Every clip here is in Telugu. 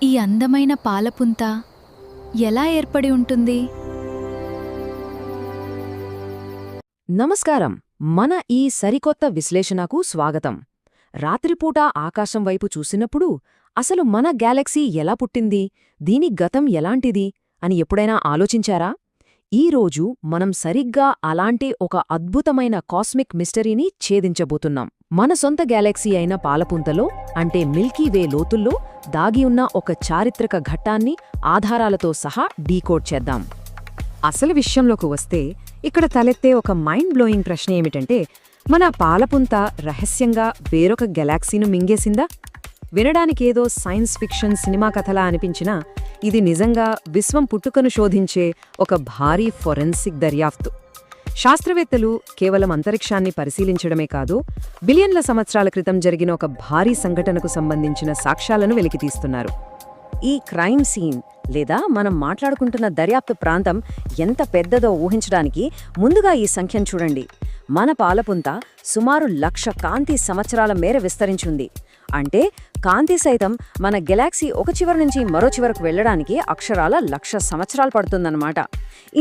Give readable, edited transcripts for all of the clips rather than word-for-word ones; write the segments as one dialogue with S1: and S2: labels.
S1: ఈ అందమైన పాలపుంత ఎలా ఏర్పడి ఉంటుంది?
S2: నమస్కారం. మన ఈ సరికొత్త విశ్లేషణకు స్వాగతం. రాత్రిపూట ఆకాశం వైపు చూసినప్పుడు అసలు మన గ్యాలక్సీ ఎలా పుట్టింది, దీని గతం ఎలాంటిది అని ఎప్పుడైనా ఆలోచించారా? ఈరోజు మనం సరిగ్గా అలాంటి ఒక అద్భుతమైన కాస్మిక్ మిస్టరీని ఛేదించబోతున్నాం. మన సొంత గ్యాలక్సీ అయిన పాలపుంతలో, అంటే మిల్కీవే లోతుల్లో దాగి ఉన్న ఒక చారిత్రక ఘట్టాన్ని ఆధారాలతో సహా డీకోడ్ చేద్దాం. అసలు విషయంలోకి వస్తే ఇక్కడ తలెత్తే ఒక మైండ్ బ్లోయింగ్ ప్రశ్న ఏమిటంటే, మన పాలపుంత రహస్యంగా వేరొక గెలాక్సీను మింగేసిందా? వినడానికేదో సైన్స్ ఫిక్షన్ సినిమా కథలా అనిపించినా ఇది నిజంగా విశ్వం పుట్టుకను శోధించే ఒక భారీ ఫొరెన్సిక్ దర్యాప్తు. శాస్త్రవేత్తలు కేవలం అంతరిక్షాన్ని పరిశీలించడమే కాదు, బిలియన్ల సంవత్సరాల క్రితం జరిగిన ఒక భారీ సంఘటనకు సంబంధించిన సాక్ష్యాలను వెలికితీస్తున్నారు. ఈ క్రైమ్ సీన్ లేదా మనం మాట్లాడుకుంటున్న దర్యాప్తు ప్రాంతం ఎంత పెద్దదో ఊహించడానికి ముందుగా ఈ సంఖ్యను చూడండి. మన పాలపుంత సుమారు 1,00,000 కాంతి సంవత్సరాల మేర విస్తరించింది. అంటే కాంతి సైతం మన గెలాక్సీ ఒక చివరి నుంచి మరో చివరకు వెళ్లడానికి అక్షరాల 1,00,000 సంవత్సరాలు పడుతుందన్నమాట.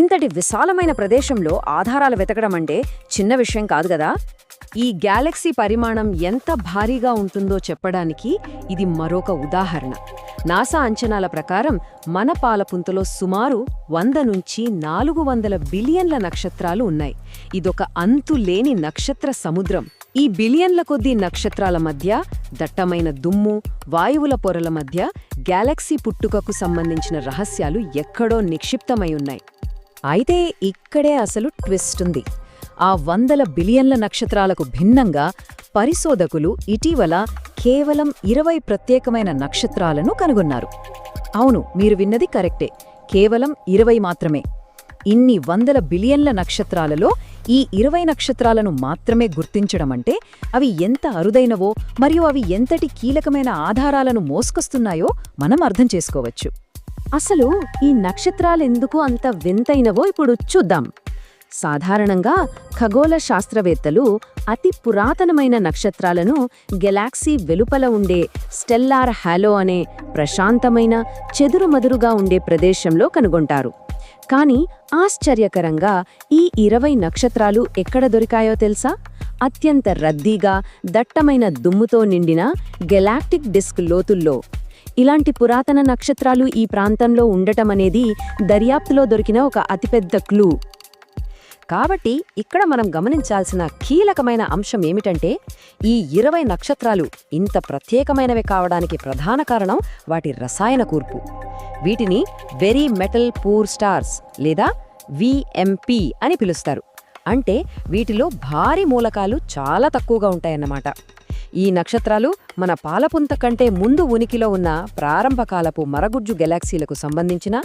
S2: ఇంతటి విశాలమైన ప్రదేశంలో ఆధారాలు వెతకడం అంటే చిన్న విషయం కాదు కదా. ఈ గ్యాలక్సీ పరిమాణం ఎంత భారీగా ఉంటుందో చెప్పడానికి ఇది మరొక ఉదాహరణ. నాసా అంచనాల ప్రకారం మన పాలపుంతలో సుమారు 100 నుంచి 400 బిలియన్ల నక్షత్రాలు ఉన్నాయి. ఇదొక అంతులేని నక్షత్ర సముద్రం. ఈ బిలియన్ల కొద్దీ నక్షత్రాల మధ్య దట్టమైన దుమ్ము, వాయువుల పొరల మధ్య గ్యాలక్సీ పుట్టుకకు సంబంధించిన రహస్యాలు ఎక్కడో నిక్షిప్తమై ఉన్నాయి. అయితే ఇక్కడే అసలు ట్విస్ట్ ఉంది. ఆ 100 బిలియన్ల నక్షత్రాలకు భిన్నంగా పరిశోధకులు ఇటీవల కేవలం 20 ప్రత్యేకమైన నక్షత్రాలను కనుగొన్నారు. అవును, మీరు విన్నది కరెక్టే, కేవలం 20 మాత్రమే. ఇన్ని 100 బిలియన్ల నక్షత్రాలలో ఈ 20 నక్షత్రాలను మాత్రమే గుర్తించడమంటే అవి ఎంత అరుదైనవో మరియు అవి ఎంతటి కీలకమైన ఆధారాలను మోసుకొస్తున్నాయో మనం అర్థం చేసుకోవచ్చు. అసలు ఈ నక్షత్రాలెందుకు అంత వింతైనవో ఇప్పుడు చూద్దాం. సాధారణంగా ఖగోళ శాస్త్రవేత్తలు అతి పురాతనమైన నక్షత్రాలను గెలాక్సీ వెలుపల ఉండే స్టెల్లార్ హాలో అనే ప్రశాంతమైన చెదురుమదురుగా ఉండే ప్రదేశంలో కనుగొంటారు. కానీ ఆశ్చర్యకరంగా ఈ 20 నక్షత్రాలు ఎక్కడ దొరికాయో తెలుసా? అత్యంత రద్దీగా దట్టమైన దుమ్ముతో నిండిన గెలాక్టిక్ డిస్క్ లోతుల్లో. ఇలాంటి పురాతన నక్షత్రాలు ఈ ప్రాంతంలో ఉండటమనేది దర్యాప్తులో దొరికిన ఒక అతిపెద్ద క్లూ. కాబట్టి ఇక్కడ మనం గమనించాల్సిన కీలకమైన అంశం ఏమిటంటే, ఈ 20 నక్షత్రాలు ఇంత ప్రత్యేకమైనవి కావడానికి ప్రధాన కారణం వాటి రసాయన కూర్పు. వీటిని వెరీ మెటల్ పూర్ స్టార్స్ లేదా విఎంపి అని పిలుస్తారు. అంటే వీటిలో భారీ మూలకాలు చాలా తక్కువగా ఉంటాయన్నమాట. ఈ నక్షత్రాలు మన పాలపుంత కంటే ముందు ఉనికిలో ఉన్న ప్రారంభకాలపు మరగుజ్జు గెలాక్సీలకు సంబంధించిన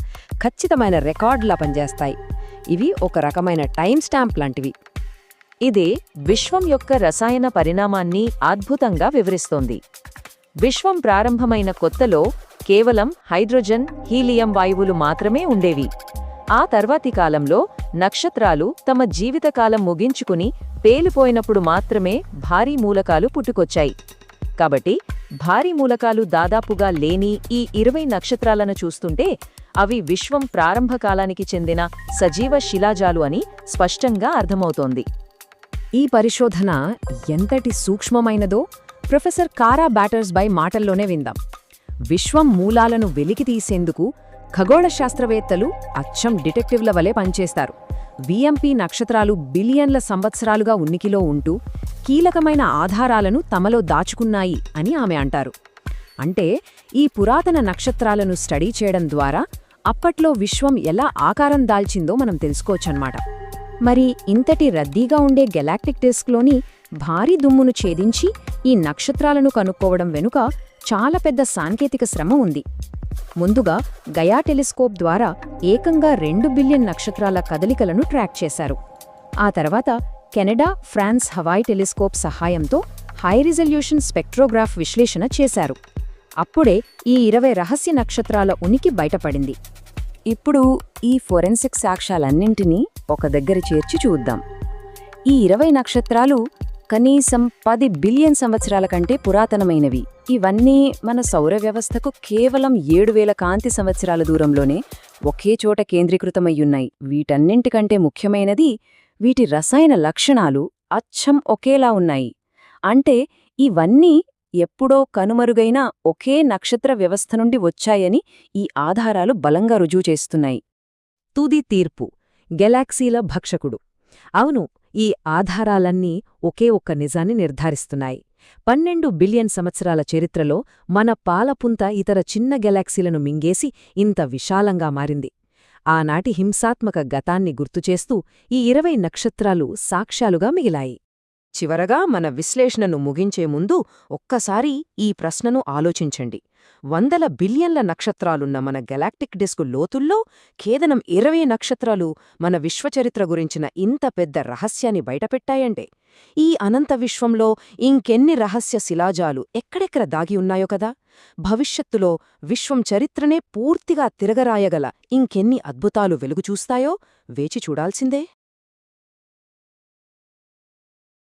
S2: ఖచ్చితమైన రికార్డులా పనిచేస్తాయి. ఇవి ఒక రకమైన టైం స్టాంప్ లాంటివి.
S3: ఇది విశ్వం యొక్క రసాయన పరిణామాన్ని అద్భుతంగా వివరిస్తోంది. విశ్వం ప్రారంభమైన కొత్తలో కేవలం హైడ్రోజన్, హీలియం వాయువులు మాత్రమే ఉండేవి. ఆ తర్వాతి కాలంలో నక్షత్రాలు తమ జీవితకాలం ముగించుకుని పేలిపోయినప్పుడు మాత్రమే భారీ మూలకాలు పుట్టుకొచ్చాయి. కాబట్టి భారీ మూలకాలు దాదాపుగా లేని ఈ 20 నక్షత్రాలను చూస్తుంటే అవి విశ్వం ప్రారంభకాలానికి చెందిన సజీవ శిలాజాలు అని స్పష్టంగా అర్థమవుతోంది.
S2: ఈ పరిశోధన ఎంతటి సూక్ష్మమైనదో ప్రొఫెసర్ కారా బ్యాటర్స్బై మాటల్లోనే విందాం. విశ్వం మూలాలను వెలికితీసేందుకు ఖగోళ శాస్త్రవేత్తలు అచ్చం డిటెక్టివ్ల వలె పనిచేస్తారు. విఎంపి నక్షత్రాలు బిలియన్ల సంవత్సరాలుగా ఉనికిలో ఉంటూ కీలకమైన ఆధారాలను తమలో దాచుకున్నాయి అని ఆమె అంటారు. అంటే ఈ పురాతన నక్షత్రాలను స్టడీ చేయడం ద్వారా అప్పట్లో విశ్వం ఎలా ఆకారం దాల్చిందో మనం తెలుసుకోవచ్చన్నమాట. మరి ఇంతటి రద్దీగా ఉండే గెలాక్టిక్ డిస్క్లోని భారీ దుమ్మును ఛేదించి ఈ నక్షత్రాలను కనుక్కోవడం వెనుక చాలా పెద్ద సాంకేతిక శ్రమ ఉంది. ముందుగా గయా టెలిస్కోప్ ద్వారా ఏకంగా 2 బిలియన్ నక్షత్రాల కదలికలను ట్రాక్ చేశారు. ఆ తర్వాత కెనడా, ఫ్రాన్స్ హవాయ్ టెలిస్కోప్ సహాయంతో హై రిజల్యూషన్ స్పెక్ట్రోగ్రాఫ్ విశ్లేషణ చేశారు. అప్పుడే ఈ 20 రహస్య నక్షత్రాల ఉనికి బయటపడింది. ఇప్పుడు ఈ ఫోరెన్సిక్ సాక్ష్యాలన్నింటినీ ఒక దగ్గర చేర్చి చూద్దాం. ఈ 20 నక్షత్రాలు కనీసం 10 బిలియన్ సంవత్సరాల కంటే పురాతనమైనవి. ఇవన్నీ మన సౌర వ్యవస్థకు కేవలం 7,000 కాంతి సంవత్సరాల దూరంలోనే ఒకే చోట కేంద్రీకృతమయ్యున్నాయి. వీటన్నింటికంటే ముఖ్యమైనది వీటి రసాయన లక్షణాలు అచ్చం ఒకేలా ఉన్నాయి. అంటే ఇవన్నీ ఎప్పుడో కనుమరుగైన ఒకే నక్షత్ర వ్యవస్థ నుండి వచ్చాయని ఈ ఆధారాలు బలంగా రుజువు చేస్తున్నాయి.
S3: తుది తీర్పు: గెలాక్సీల భక్షకుడు. అవును, ఈ ఆధారాలన్నీ ఒకే ఒక్క నిజాన్ని నిర్ధారిస్తున్నాయి. 12 బిలియన్ సంవత్సరాల చరిత్రలో మన పాలపుంత ఇతర చిన్న గెలాక్సీలను మింగేసి ఇంత విశాలంగా మారింది. ఆనాటి హింసాత్మక గతాన్ని గుర్తుచేస్తూ ఈ 20 నక్షత్రాలు సాక్ష్యాలుగా మిగిలాయి. చివరగా మన విశ్లేషణను ముగించే ముందు ఒక్కసారి ఈ ప్రశ్నను ఆలోచించండి. 100 బిలియన్ల నక్షత్రాలున్న మన గెలాక్టిక్ డిస్కు లోతుల్లో కేవలం 20 నక్షత్రాలు మన విశ్వచరిత్ర గురించిన ఇంత పెద్ద రహస్యాన్ని బయటపెట్టాయంటే, ఈ అనంత విశ్వంలో ఇంకెన్ని రహస్య శిలాజాలు ఎక్కడెక్కడ దాగి ఉన్నాయో కదా! భవిష్యత్తులో విశ్వం చరిత్రనే పూర్తిగా తిరగరాయగల ఇంకెన్ని అద్భుతాలు వెలుగుచూస్తాయో వేచి చూడాల్సిందే.